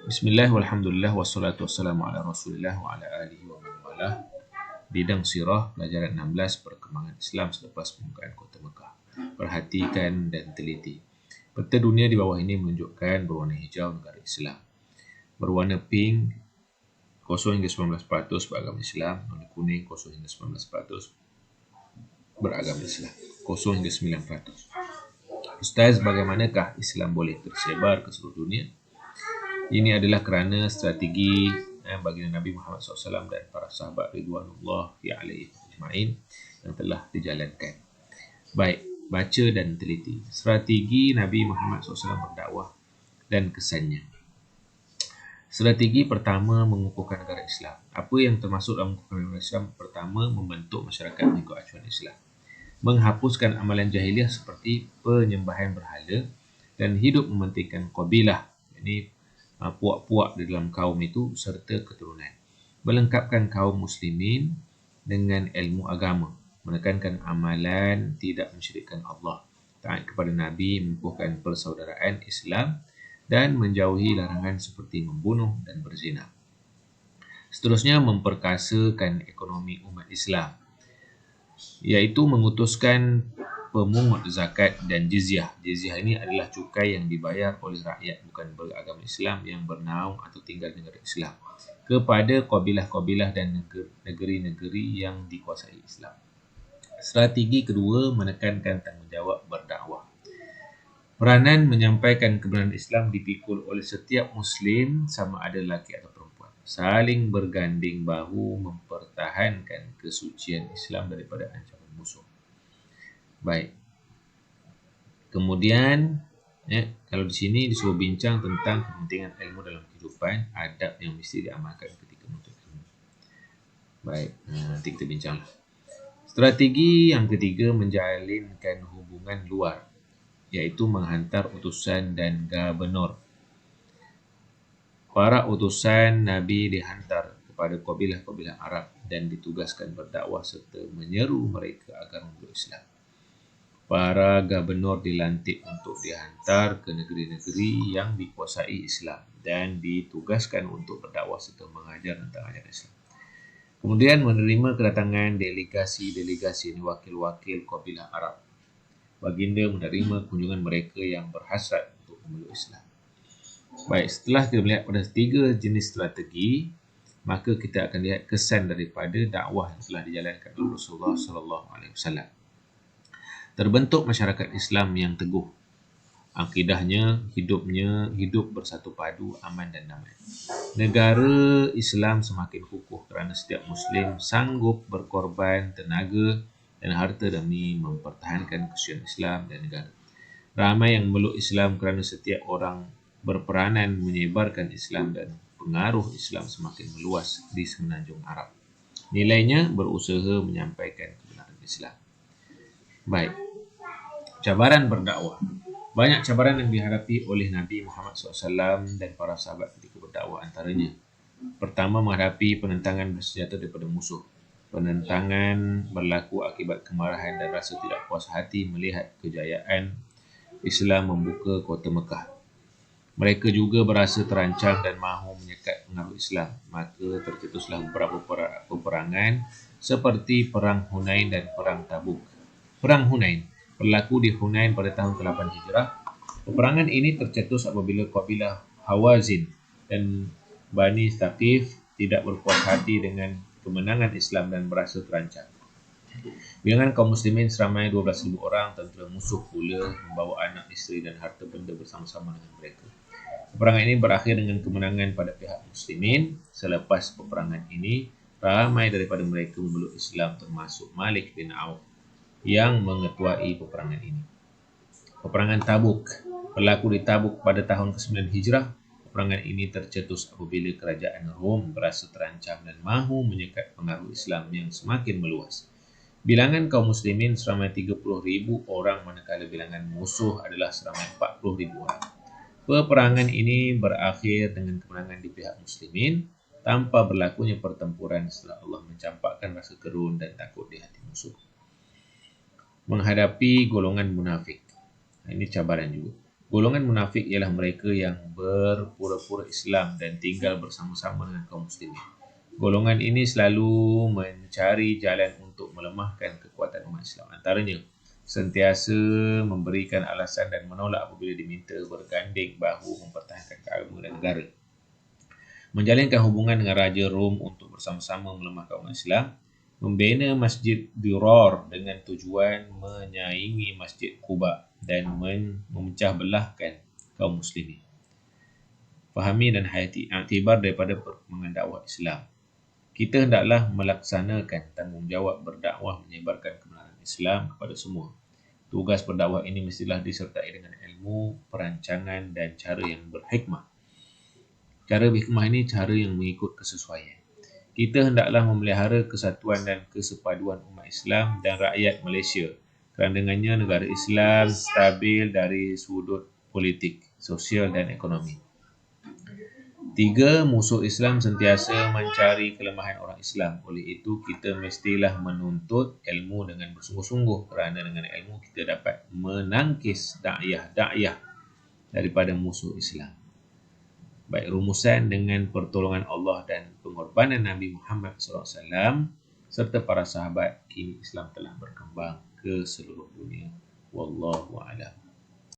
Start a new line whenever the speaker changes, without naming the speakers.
Bismillah, walhamdulillah, wassalatu wassalamu ala rasulillah wa ala alihi wa man walah. Bidang sirah, pelajaran 16, perkembangan Islam selepas pembukaan kota Mekah. Perhatikan dan teliti. Peta dunia di bawah ini menunjukkan berwarna hijau negara Islam, berwarna pink 0 hingga 19% beragama Islam, warna kuning 0 hingga 19% beragama Islam, 0 hingga 9%. Ustaz, bagaimanakah Islam boleh tersebar ke seluruh dunia? Ini adalah kerana strategi baginda Nabi Muhammad SAW dan para sahabat Ridwanullahi alaihim ajma'in yang telah dijalankan. Baik, baca dan teliti. Strategi Nabi Muhammad SAW berdakwah dan kesannya. Strategi pertama, mengukuhkan negara Islam. Apa yang termasuk dalam mengukuhkan negara Islam? Pertama, membentuk masyarakat mengikut acuan Islam. Menghapuskan amalan jahiliah seperti penyembahan berhala dan hidup mementingkan qabilah, yakni puak-puak di dalam kaum itu serta keturunan. Melengkapkan kaum muslimin dengan ilmu agama, menekankan amalan tidak mensyirikkan Allah, taat kepada Nabi, mengukuhkan persaudaraan Islam dan menjauhi larangan seperti membunuh dan berzina. Seterusnya, memperkasakan ekonomi umat Islam, iaitu mengutuskan pemungut zakat dan jizyah. Jizyah ini adalah cukai yang dibayar oleh rakyat bukan beragama Islam yang bernaung atau tinggal di negara Islam kepada kabilah-kabilah dan negeri-negeri yang dikuasai Islam. Strategi kedua, menekankan tanggungjawab berdakwah. Peranan menyampaikan kebenaran Islam dipikul oleh setiap Muslim sama ada lelaki atau perempuan. Saling berganding bahu mempertahankan kesucian Islam daripada ancaman musuh. Baik. Kemudian, kalau di sini disuruh bincang tentang kepentingan ilmu dalam kehidupan, adab yang mesti diamalkan ketika menuntut ilmu. Baik, nanti kita bincanglah. Strategi yang ketiga, menjalinkan hubungan luar, iaitu menghantar utusan dan gubernur. Para utusan Nabi dihantar kepada kabilah-kabilah Arab dan ditugaskan berdakwah serta menyeru mereka agar memeluk Islam. Para gubernur dilantik untuk dihantar ke negeri-negeri yang dikuasai Islam dan ditugaskan untuk berdakwah serta mengajar tentang ajaran Islam. Kemudian menerima kedatangan delegasi-delegasi ini wakil-wakil kabilah Arab. Baginda menerima kunjungan mereka yang berhasrat untuk memeluk Islam. Baik, setelah kita melihat pada 3 jenis strategi, maka kita akan lihat kesan daripada dakwah yang telah dijalankan oleh Rasulullah SAW. Terbentuk masyarakat Islam yang teguh. Akidahnya, hidup bersatu padu, aman dan damai. Negara Islam semakin kukuh kerana setiap Muslim sanggup berkorban tenaga dan harta demi mempertahankan kesucian Islam dan negara. Ramai yang memeluk Islam kerana setiap orang berperanan menyebarkan Islam dan pengaruh Islam semakin meluas di semenanjung Arab. Nilainya, berusaha menyampaikan kebenaran Islam. Baik, cabaran berdakwah. Banyak cabaran yang dihadapi oleh Nabi Muhammad SAW dan para sahabat ketika berdakwah, antaranya. Pertama, menghadapi penentangan bersenjata daripada musuh. Penentangan berlaku akibat kemarahan dan rasa tidak puas hati melihat kejayaan Islam membuka kota Mekah. Mereka juga berasa terancam dan mahu menyekat pengaruh Islam. Maka tercetuslah beberapa peperangan seperti Perang Hunain dan Perang Tabuk. Perang Hunain berlaku di Hunain pada tahun ke-8 Hijrah. Peperangan ini tercetus apabila kabilah Hawazin dan Bani Thaqif tidak berpuas hati dengan kemenangan Islam dan berasa terancam. Bilangan kaum muslimin seramai 12,000 orang, tentera musuh pula membawa anak, isteri dan harta benda bersama-sama dengan mereka. Peperangan ini berakhir dengan kemenangan pada pihak muslimin. Selepas peperangan ini, ramai daripada mereka memeluk Islam termasuk Malik bin Auf yang mengetuai peperangan ini. Peperangan Tabuk berlaku di Tabuk pada tahun ke-9 Hijrah. Peperangan ini tercetus apabila kerajaan Rom berasa terancam dan mahu menyekat pengaruh Islam yang semakin meluas. Bilangan kaum muslimin seramai 30,000 orang, manakala bilangan musuh adalah seramai 40,000 orang. Peperangan ini berakhir dengan kemenangan di pihak muslimin. tanpa berlakunya pertempuran setelah Allah mencampakkan rasa gerun dan takut di hati musuh. Menghadapi golongan munafik. Ini cabaran juga. Golongan munafik ialah mereka yang berpura-pura Islam dan tinggal bersama-sama dengan kaum muslimin. Golongan ini selalu mencari jalan untuk melemahkan kekuatan umat Islam. Antaranya, sentiasa memberikan alasan dan menolak apabila diminta berganding bahu mempertahankan keagama dan negara. Menjalinkan hubungan dengan Raja Rom untuk bersama-sama melemahkan umat Islam. Membina Masjid Dirar dengan tujuan menyaingi Masjid Quba dan memecah belahkan kaum muslimin. Fahami dan hayati iktibar daripada perkembangan dakwah Islam. Kita hendaklah melaksanakan tanggungjawab berdakwah menyebarkan kebenaran Islam kepada semua. Tugas berdakwah ini mestilah disertai dengan ilmu, perancangan dan cara yang berhikmah. Cara berhikmah ini cara yang mengikut kesesuaian. Kita hendaklah memelihara kesatuan dan kesepaduan umat Islam dan rakyat Malaysia. Kerana dengannya negara Islam stabil dari sudut politik, sosial dan ekonomi. 3. Musuh Islam sentiasa mencari kelemahan orang Islam. Oleh itu, kita mestilah menuntut ilmu dengan bersungguh-sungguh kerana dengan ilmu kita dapat menangkis da'yah daripada musuh Islam. Baik, rumusan dengan pertolongan Allah dan pengorbanan Nabi Muhammad SAW serta para sahabat, kini Islam telah berkembang ke seluruh dunia. Wallahu a'lam.